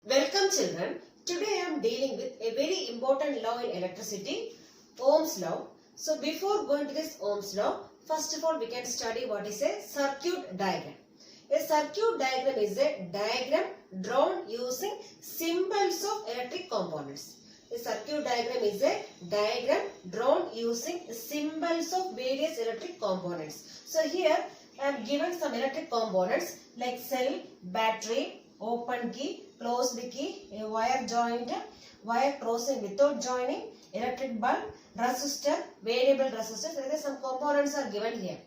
Welcome children. Today I am dealing with a very important law in electricity, Ohm's law. So before going to this Ohm's law, first of all we can study what is a circuit diagram. A circuit diagram is a diagram drawn using symbols of electric components. A circuit diagram is a diagram drawn using symbols of various electric components. So here I am given some electric components like cell, battery, open key, closed key, a wire joint, wire crossing without joining, electric bulb, resistor, variable resistor. There are some components are given here.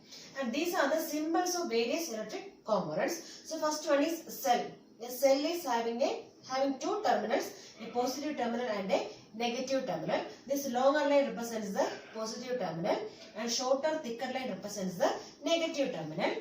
And these are the symbols of various electric components. So first one is cell. A cell is having two terminals, a positive terminal and a negative terminal. This longer line represents the positive terminal and shorter thicker line represents the negative terminal.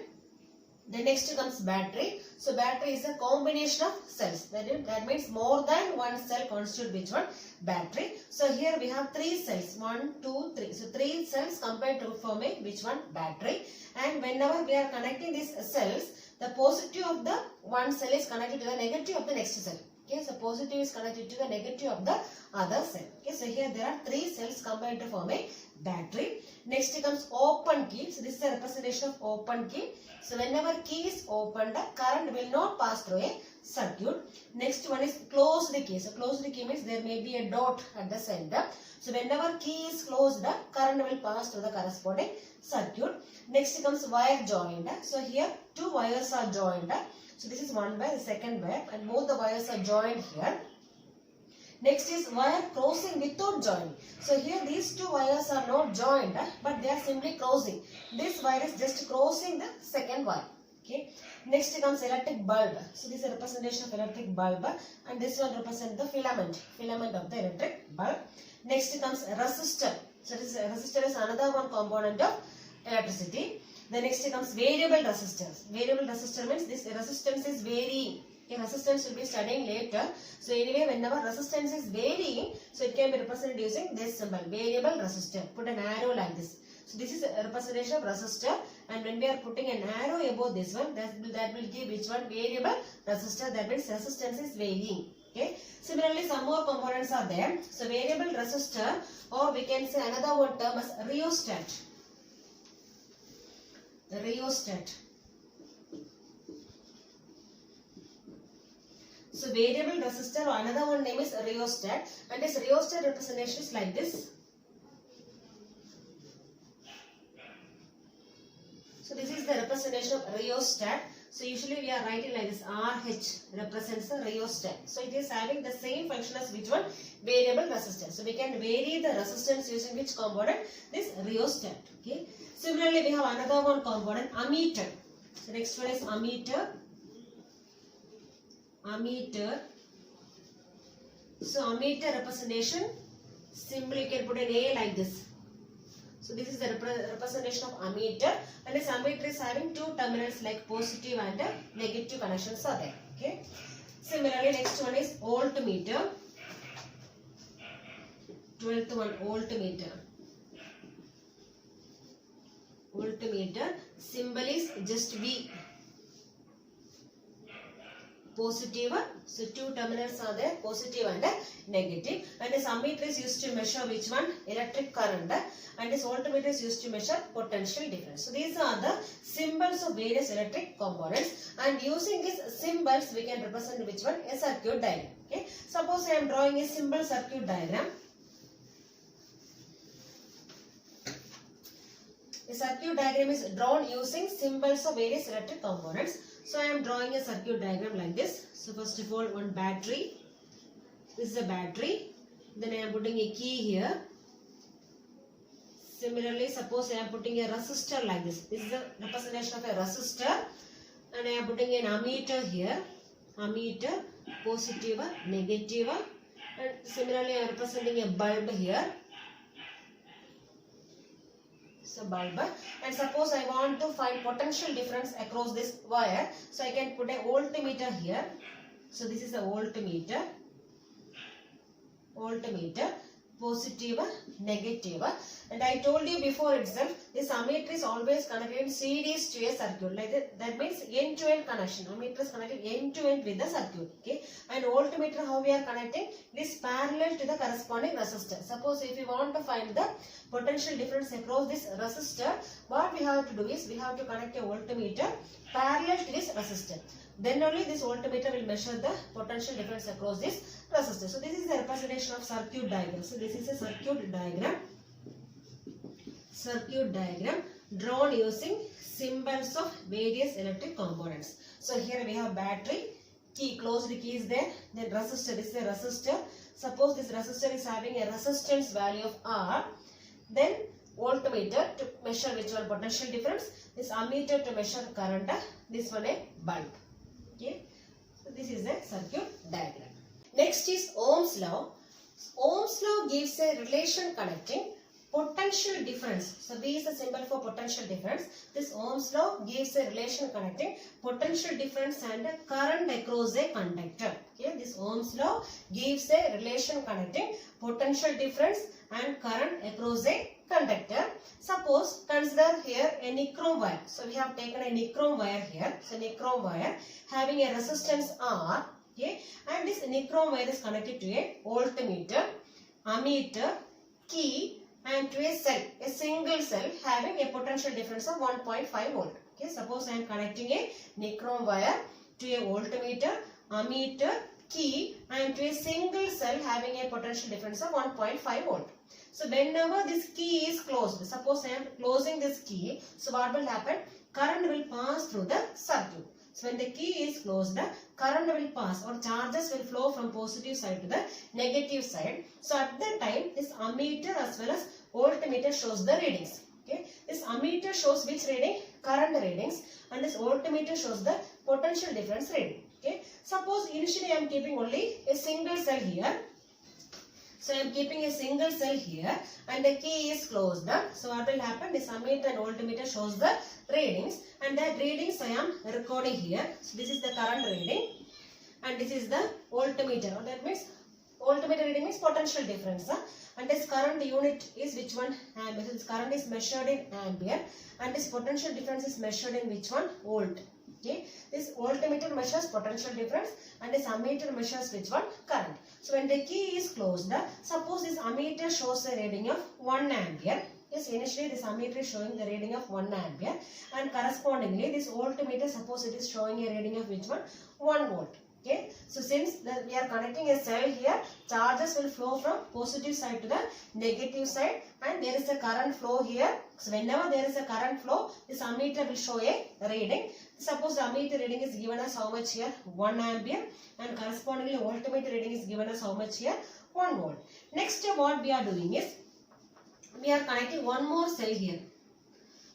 The next comes battery. So battery is a combination of cells. That means more than one cell constitute which one? Battery. So here we have three cells. 1, 2, 3. So three cells combined to form a which one? Battery. And whenever we are connecting these cells, the positive of the one cell is connected to the negative of the next cell. Okay, so positive is connected to the negative of the other cell. Okay, so here there are three cells combined to form a battery. Next comes open key. So this is a representation of open key. So whenever key is opened, current will not pass through a circuit. Next one is closed key. So closed key means there may be a dot at the center. So whenever key is closed, current will pass through the corresponding circuit. Next comes wire joined. So here two wires are joined. So this is one wire, the second wire, and both the wires are joined here. Next is wire crossing without joining. So here these two wires are not joined, but they are simply crossing. This wire is just crossing the second wire. Okay. Next comes electric bulb. So this is a representation of electric bulb, and this one represents the filament of the electric bulb. Next comes resistor. So this resistor is another one component of electricity. The next comes variable resistors. Variable resistor means this resistance is varying. Okay, resistance will be studying later. So anyway, whenever resistance is varying, so it can be represented using this symbol, variable resistor. Put an arrow like this. So this is a representation of resistor, and when we are putting an arrow above this one, that will give which one? Variable resistor. That means resistance is varying. Okay. Similarly, some more components are there. So variable resistor, or we can say another one term as rheostat. Rheostat. So variable resistor, or another one name is rheostat, and this rheostat representation is like this. So this is the representation of rheostat. So usually we are writing like this, RH represents the rheostat. So it is having the same function as which one? Variable resistance. So we can vary the resistance using which component? This rheostat. Okay. Similarly, we have another one component, ammeter. So next one is ammeter. Ammeter. So ammeter representation, simply you can put an A like this. So this is the representation of ammeter, and this ammeter is having two terminals like positive and negative connections are there. Okay. Similarly, next one is voltmeter. 12th one, voltmeter. Voltmeter, symbol is just V. Positive, so two terminals are there, positive and negative, and this ammeter is used to measure which one? Electric current, and this voltmeter is used to measure potential difference. So these are the symbols of various electric components, and using these symbols we can represent which one? A circuit diagram. Okay. Suppose I am drawing a simple circuit diagram. A circuit diagram is drawn using symbols of various electric components. So I am drawing a circuit diagram like this. So first of all, one battery. This is a battery. Then I am putting a key here. Similarly, suppose I am putting a resistor like this. This is a representation of a resistor. And I am putting an ammeter here. Ammeter, positive, negative. And similarly, I am representing a bulb here. So bulb, and suppose I want to find potential difference across this wire, so I can put a voltmeter here. So this is a voltmeter. positive, negative. And I told you before itself, this ammeter is always connected in series to a circuit. Like that means end-to-end connection. Ammeter is connected end-to-end with the circuit. Okay. And voltmeter, how we are connecting? It is parallel to the corresponding resistor. Suppose if you want to find the potential difference across this resistor, what we have to do is we have to connect a voltmeter parallel to this resistor. Then only this voltmeter will measure the potential difference across this resistor. So this is the representation of circuit diagram. So this is a circuit diagram. Circuit diagram drawn using symbols of various electric components. So here we have battery, key, closed key is there. Then resistor, this is a resistor. Suppose this resistor is having a resistance value of R. Then voltmeter to measure which one potential difference. This ammeter to measure current. This one a bulb. Okay. So this is a circuit diagram. Next is Ohm's law. Ohm's law gives a relation connecting potential difference. So B is the symbol for potential difference. This Ohm's law gives a relation connecting potential difference and current across a conductor. Okay, this Ohm's law gives a relation connecting potential difference and current across a conductor. Suppose consider here a nichrome wire. So we have taken a nichrome wire here. So nichrome wire having a resistance R. Okay, and this nichrome wire is connected to a voltmeter, ammeter, key, and to a cell, a single cell having a potential difference of 1.5 volt. Okay, suppose I am connecting a nichrome wire to a voltmeter, ammeter, key, and to a single cell having a potential difference of 1.5 volt. So whenever this key is closed, suppose I am closing this key, so what will happen? Current will pass through the circuit. So when the key is closed, current will pass or charges will flow from positive side to the negative side. So at that time, this ammeter as well as voltmeter shows the readings. Okay, this ammeter shows which reading? Current readings, and this voltmeter shows the potential difference reading. Okay, suppose initially I am keeping only a single cell here. So I am keeping a single cell here and the key is closed. So what will happen? This ammeter and voltmeter shows the readings, and that readings I am recording here. So this is the current reading and this is the voltmeter. That means voltmeter reading means potential difference. And this current unit is which one? This current is measured in ampere and this potential difference is measured in which one? Volt. Okay, this voltmeter measures potential difference and this ammeter measures which one? Current. So when the key is closed, suppose this ammeter shows a reading of 1 ampere. Yes, initially this ammeter is showing the reading of 1 ampere and correspondingly this voltmeter, suppose it is showing a reading of which one? 1 volt. Okay, so since we are connecting a cell here, charges will flow from positive side to the negative side and there is a current flow here. So whenever there is a current flow, this ammeter will show a reading. Suppose the ammeter reading is given as how much here? 1 ampere and correspondingly voltmeter reading is given as how much here? 1 volt. Next what we are doing is, we are connecting one more cell here.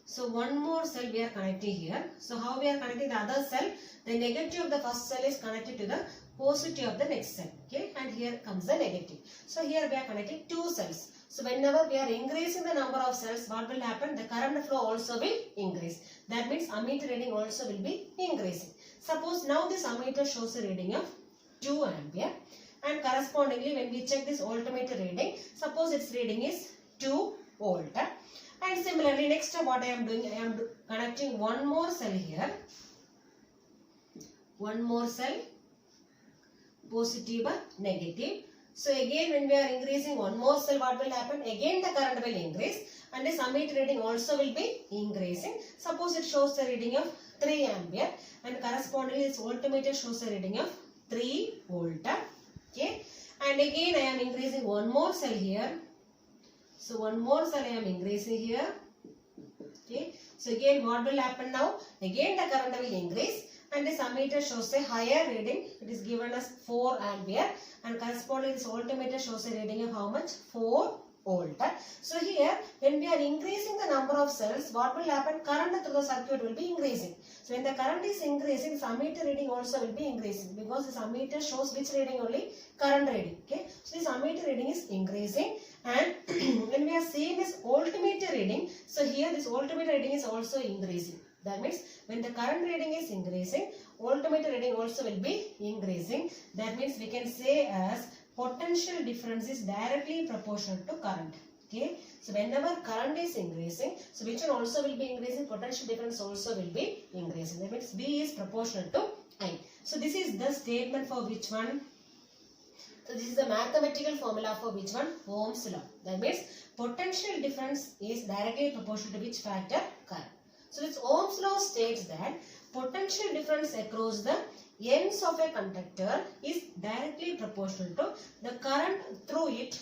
So one more cell we are connecting here. So how we are connecting the other cell? The negative of the first cell is connected to the positive of the next cell. Okay, and here comes the negative. So here we are connecting two cells. So whenever we are increasing the number of cells, what will happen? The current flow also will increase. That means ammeter reading also will be increasing. Suppose now this ammeter shows a reading of 2 ampere and correspondingly when we check this voltmeter reading, suppose its reading is 2 volt. And similarly, next what I am doing, I am connecting one more cell here. One more cell, positive, negative. So again when we are increasing one more cell, what will happen? Again the current will increase and this ammeter reading also will be increasing. Suppose it shows the reading of 3 ampere and correspondingly this voltmeter shows a reading of 3 volt. Okay, and again I am increasing one more cell here. So one more cell I am increasing here. Okay, so again what will happen now? Again the current will increase and this ammeter shows a higher reading. It is given as 4 ampere and corresponding this voltmeter shows a reading of how much? 4 volt. So here when we are increasing the number of cells, what will happen? Current through the circuit will be increasing. So when the current is increasing, this ammeter reading also will be increasing because this ammeter shows which reading only? Current reading. Okay, so this ammeter reading is increasing. And when we are seeing this voltmeter reading, so here this voltmeter reading is also increasing. That means when the current reading is increasing, voltmeter reading also will be increasing. That means we can say as potential difference is directly proportional to current. Okay, so whenever current is increasing, so which one also will be increasing, potential difference also will be increasing. That means V is proportional to I. So this is the statement for which one? So this is the mathematical formula for which one? Ohm's law. That means potential difference is directly proportional to which factor? Current. So this Ohm's law states that potential difference across the ends of a conductor is directly proportional to the current through it,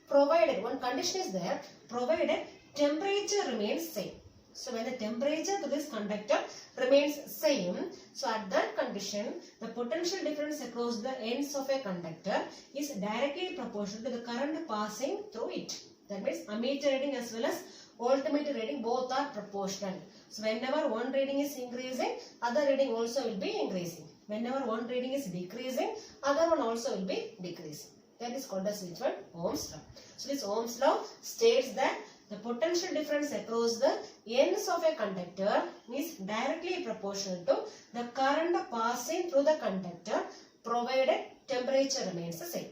provided, one condition is there, provided temperature remains same. So when the temperature to this conductor remains same, so at that condition, the potential difference across the ends of a conductor is directly proportional to the current passing through it. That means ammeter reading as well as voltmeter reading both are proportional. So whenever one reading is increasing, other reading also will be increasing. Whenever one reading is decreasing, other one also will be decreasing. That is called as which one? Ohm's law. So this Ohm's law states that the potential difference across the ends of a conductor is directly proportional to the current passing through the conductor provided temperature remains the same.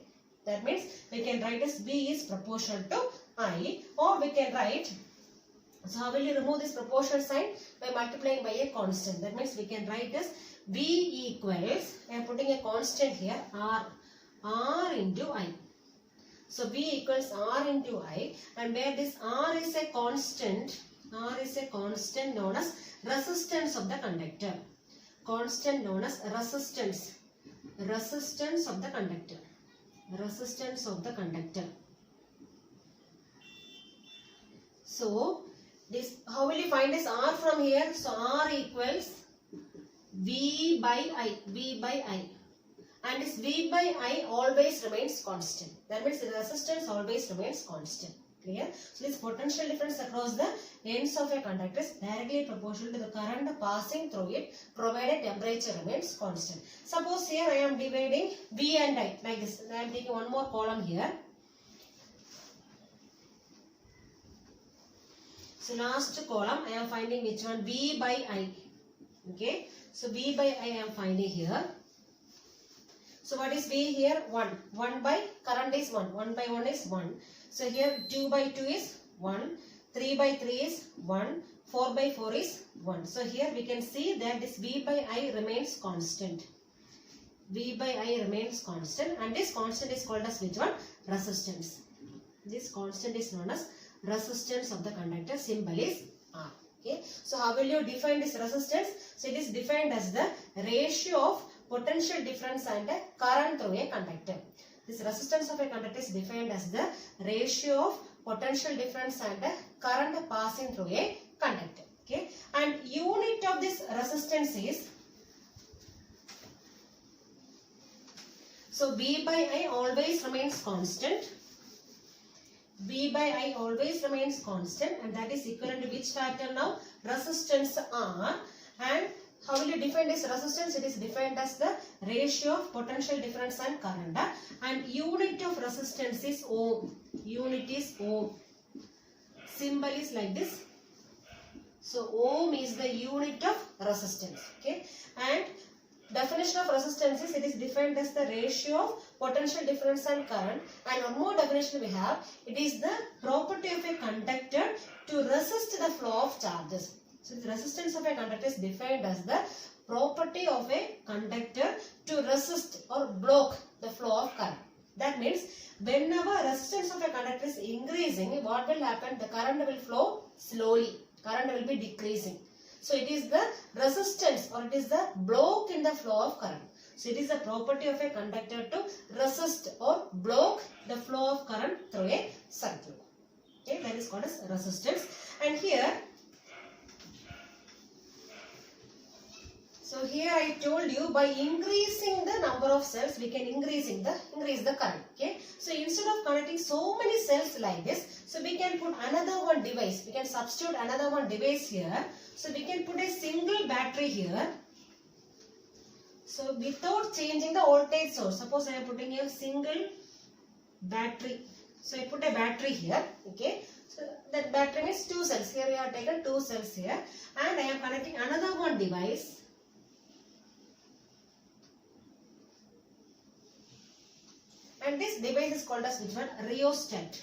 That means we can write as B is proportional to I, or we can write, so how will you remove this proportional sign? By multiplying by a constant. That means we can write as B equals, I am putting a constant here, R into I. So B equals R into I, and where this R is a constant known as resistance of the conductor. Constant known as resistance of the conductor. Resistance of the conductor. So this, how will you find this R from here? So R equals V by I. And this V by I always remains constant. That means the resistance always remains constant. Clear? So this potential difference across the ends of a conductor is directly proportional to the current passing through it, provided temperature remains constant. Suppose here I am dividing V and I like this. I am taking one more column here. So last column I am finding which one? V by I. Okay. So V by I am finding here. So what is V here? 1. 1 by current is 1. 1 by 1 is 1. So here 2 by 2 is 1. 3 by 3 is 1. 4 by 4 is 1. So here we can see that this V by I remains constant. V by I remains constant, and this constant is called as which one? Resistance. This constant is known as resistance of the conductor. Symbol is R. Okay. So how will you define this resistance? So it is defined as the ratio of potential difference and current through a conductor. This resistance of a conductor is defined as the ratio of potential difference and current passing through a conductor. Okay. And unit of this resistance is, so V by I always remains constant. V by I always remains constant, and that is equivalent to which factor now? Resistance R. And how will you define this resistance? It is defined as the ratio of potential difference and current. And unit of resistance is Ohm. Unit is Ohm. Symbol is like this. So Ohm is the unit of resistance. Okay. And definition of resistance is, it is defined as the ratio of potential difference and current. And one more definition we have, it is the property of a conductor to resist the flow of charges. So the resistance of a conductor is defined as the property of a conductor to resist or block the flow of current. That means whenever resistance of a conductor is increasing, what will happen? The current will flow slowly. Current will be decreasing. So it is the resistance, or it is the block in the flow of current. So it is the property of a conductor to resist or block the flow of current through a circuit. Okay, that is called as resistance. And here, so here I told you, by increasing the number of cells, we can increase the current. Okay. So instead of connecting so many cells like this, so we can put another one device. We can substitute another one device here. So we can put a single battery here. So without changing the voltage source, suppose I am putting a single battery. So I put a battery here. Okay. So that battery means 2 cells. Here we have taken 2 cells here, and I am connecting another one device. and this device is called as which one? Rheostat.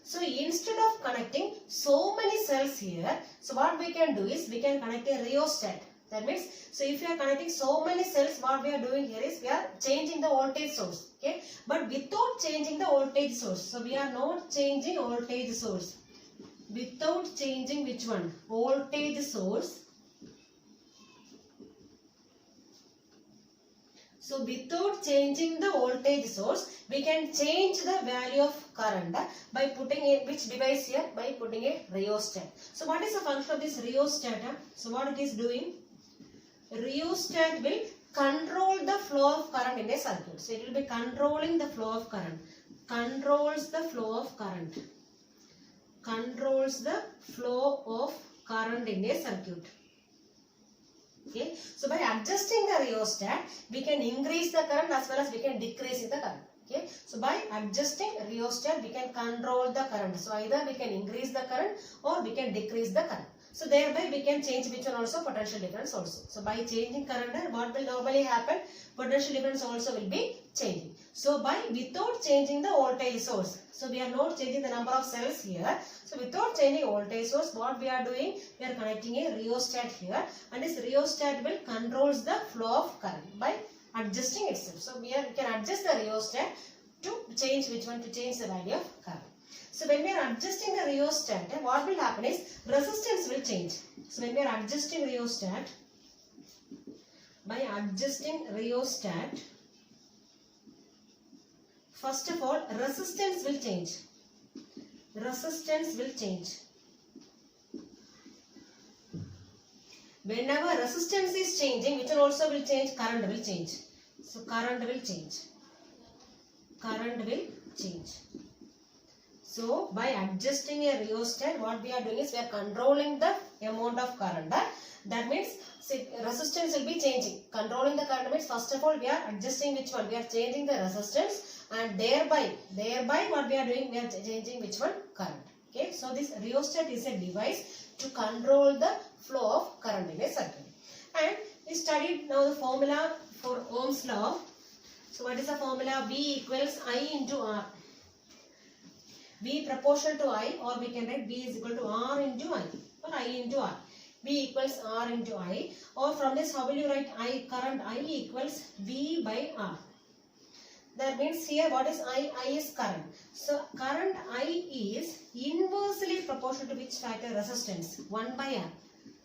So instead of connecting so many cells here, so what we can do is we can connect a rheostat. That means, so if you are connecting so many cells, what we are doing here is we are changing the voltage source. Okay, but without changing the voltage source. So we are not changing voltage source. Without changing which one? Voltage source. So without changing the voltage source, we can change the value of current by putting a which device here? By putting a rheostat. So what is the function of this rheostat? So what it is doing? Rheostat will control the flow of current in a circuit. So it will be controlling the flow of current. Controls the flow of current. Controls the flow of current in a circuit. Okay. So by adjusting the rheostat, we can increase the current as well as we can decrease the current. Okay. So by adjusting rheostat, we can control the current. So either we can increase the current or we can decrease the current. So thereby we can change which one also? Potential difference also. So by changing current, what will normally happen? Potential difference also will be changing. So by without changing the voltage source. So we are not changing the number of cells here. So without changing voltage source, what we are doing? We are connecting a rheostat here, and this rheostat will controls the flow of current by adjusting itself. So we can adjust the rheostat to change which one? To change the value of current. So when we are adjusting the rheostat, what will happen is resistance will change. So when we are adjusting rheostat, by adjusting rheostat, first of all, resistance will change. Resistance will change. Whenever resistance is changing, which also will change? Current will change. So current will change. Current will change. So by adjusting a rheostat, what we are doing is we are controlling the amount of current. That means resistance will be changing. Controlling the current means first of all we are adjusting which one? We are changing the resistance, and thereby what we are doing? We are changing which one? Current. Okay. So this rheostat is a device to control the flow of current in a circuit. And we studied now the formula for Ohm's law. So what is the formula? V equals I into R. V proportional to I, or we can write V is equal to R into I, or I into R. V equals R into I, or from this how will you write I? Current I equals V by R. That means here what is I? I is current. So current I is inversely proportional to which factor? Resistance. 1 by R.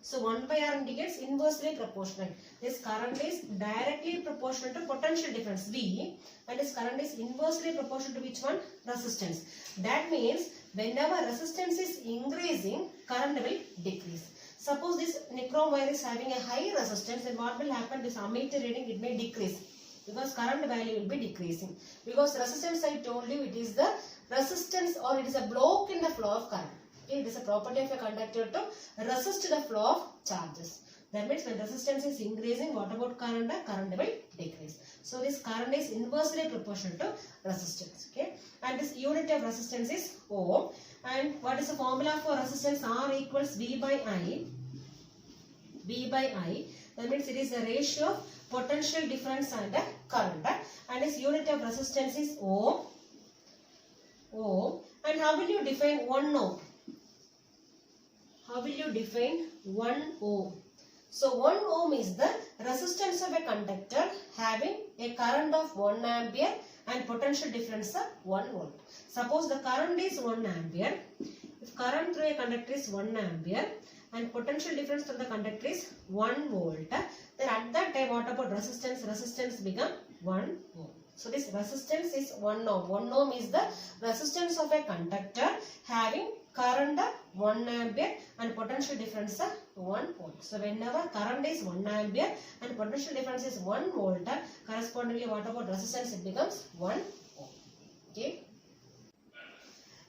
So 1 by R indicates inversely proportional. This current is directly proportional to potential difference V, and this current is inversely proportional to which one? Resistance. That means whenever resistance is increasing, current will decrease. Suppose this nichrome wire is having a high resistance, then what will happen? This ammeter reading, it may decrease because current value will be decreasing. Because resistance, I told you, it is the resistance, or it is a block in the flow of current. Okay, it is a property of a conductor to resist the flow of charges. That means when resistance is increasing, what about current? Current will decrease. So this current is inversely proportional to resistance. Okay, and this unit of resistance is ohm. And what is the formula for resistance? R equals V by I. V by I. That means it is the ratio of potential difference and current. And its unit of resistance is ohm. Ohm. And how will you define 1 ohm? How will you define 1 ohm? So 1 ohm is the resistance of a conductor having a current of 1 ampere and potential difference of 1 volt. Suppose the current is 1 ampere. If current through a conductor is 1 ampere and potential difference from the conductor is 1 volt, then at that time what about resistance? Resistance become 1 ohm. So this resistance is 1 ohm. 1 ohm is the resistance of a conductor having current 1 ampere and potential difference 1 volt. So whenever current is 1 ampere and potential difference is 1 volt, correspondingly what about resistance? It becomes 1 ohm. Okay.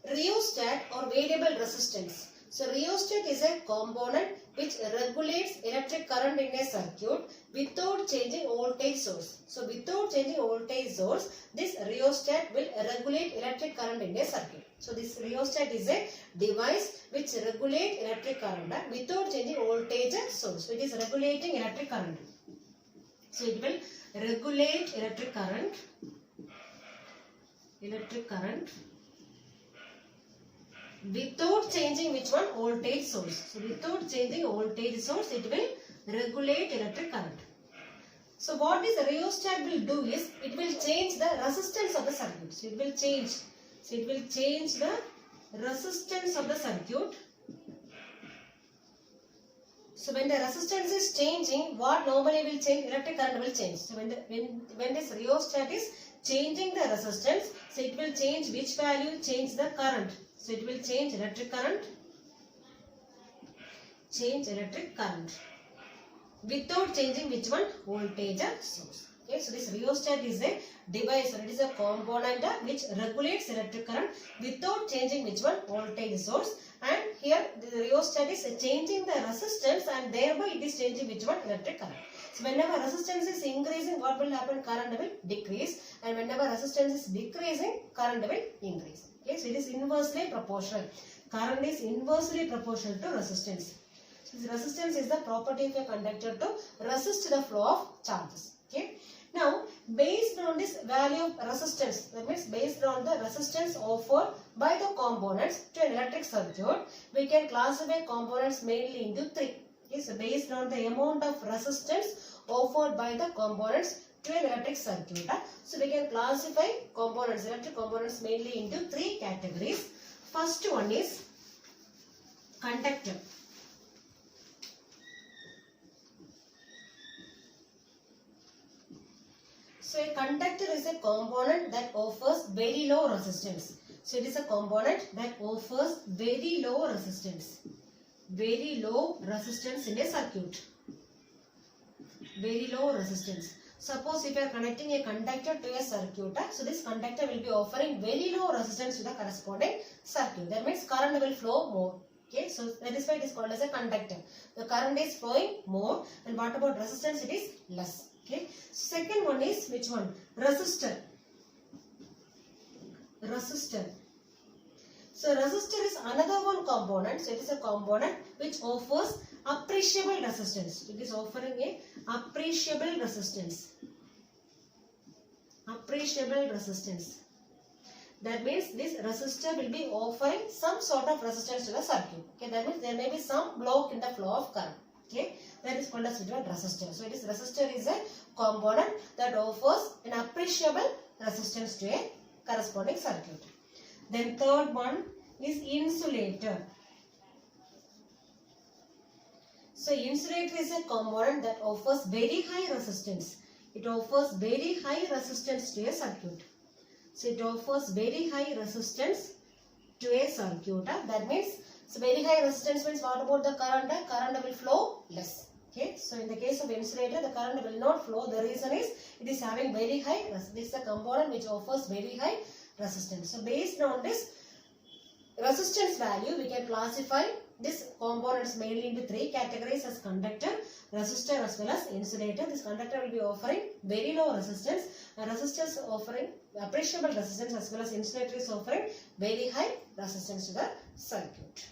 Rheostat or variable resistance. So rheostat is a component which regulates electric current in a circuit without changing voltage source. So without changing voltage source, this rheostat will regulate electric current in a circuit. So this rheostat is a device which regulates electric current without changing voltage source. So it is regulating electric current. So it will regulate electric current electric current without changing which one? Voltage source. So without changing voltage source, it will regulate electric current. So what this rheostat will do is, it will change the resistance of the circuit. So it will change. So it will change the resistance of the circuit. So when the resistance is changing, what normally will change? Electric current will change. So when this rheostat is changing the resistance, so it will change which value? Change the current. So it will change electric current. Change electric current without changing which one? Voltage source. Okay, so this rheostat is a device, or it is a component which regulates electric current without changing which one? Voltage source. And here the rheostat is changing the resistance, and thereby it is changing which one? Electric current. So whenever resistance is increasing, what will happen? Current will decrease, and whenever resistance is decreasing, current will increase. Okay, so it is inversely proportional. Current is inversely proportional to resistance. So this resistance is the property of a conductor to resist the flow of charges. Okay. Now, based on this value of resistance, that means based on the resistance offered by the components to an electric circuit, we can classify components mainly into three. Okay, so based on the amount of resistance offered by the components to an electric circuit, so we can classify components, electric components mainly into three categories. First one is conductor. So a conductor is a component that offers very low resistance. So it is a component that offers very low resistance. Very low resistance in a circuit. Very low resistance. Suppose if you are connecting a conductor to a circuit, so this conductor will be offering very low resistance to the corresponding circuit. That means current will flow more. Okay, so that is why it is called as a conductor. The current is flowing more, and what about resistance? It is less. Okay. Second one is which one? Resistor. Resistor. So resistor is another one component. So it is a component which offers appreciable resistance. It is offering a appreciable resistance. Appreciable resistance. That means this resistor will be offering some sort of resistance to the circuit. Okay, that means there may be some block in the flow of current. Okay, that is called as resistor. So it is resistor is a component that offers an appreciable resistance to a corresponding circuit. Then third one is insulator. So insulator is a component that offers very high resistance. It offers very high resistance to a circuit. So it offers very high resistance to a circuit. That means, so very high resistance means what about the current? Current will flow less. Okay. So in the case of insulator, the current will not flow. The reason is it is having very high resistance. This is a component which offers very high resistance. So based on this resistance value, we can classify this components mainly into three categories as conductor, resistor as well as insulator. This conductor will be offering very low resistance, and resistors offering appreciable resistance, as well as insulator is offering very high resistance to the circuit.